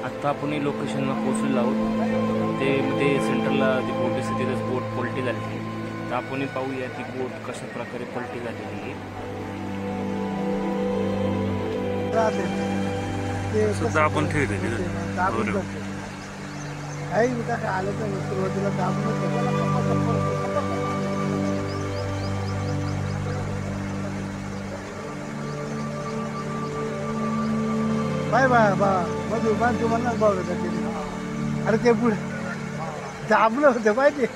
आता आपण लोकेशनला पोहोचलेलो आहोत. ते मध्ये सेंटरला ती बोट दिसते, तिथंच बोट पलटी झाली. तर आपण पाहूया ती बोट कशा प्रकारे पलटी झालेली सुद्धा आपण ठेवले आलं तर सुरुवातीला बाय बाय बा मधु तुम्हाला भाऊ अरे ते पुढे दाबलं होतं पाहिजे.